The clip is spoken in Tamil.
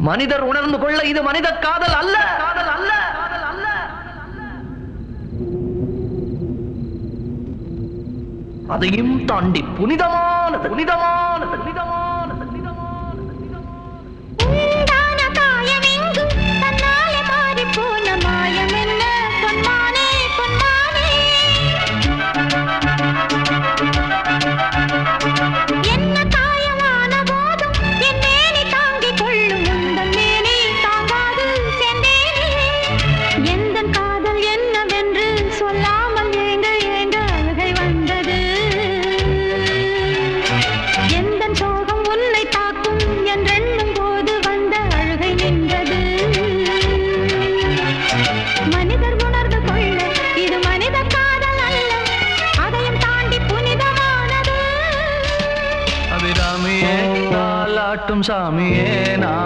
மனிதர் உணர்ந்து கொள்ள இது மனித காதல் அல்ல, காதல் அல்ல, காதல் அல்ல. அதையும் தாண்டி புனிதமானது, புனிதமானது, புனிதமானது, புனிதமானது. உண்டான காயம் எங்கு தன்னாலே மாறி போன மாயம் என்ன பொன்மானே, பொன்மானே. என்ன காயமான போதும் என் மேனி தாங்கிக் கொள்ளும் உந்தன் மேனி தாங்காது சென்றேனே. எந்தன் காதல் என்னவென்று சொல்லாமல் ஏங்க ஏங்க அழுகை வந்தது. எந்தன் சோகம் உன்னை தாக்கும் என்றெண்ணும் போது வந்த அழுகை நின்றது. மனிதர் உணர்ந்து கொள்ள இது மனித காதல் அல்ல, அதையும் தாண்டி புனிதமானது. அபிராமியே தாலாட்டும் சாமியே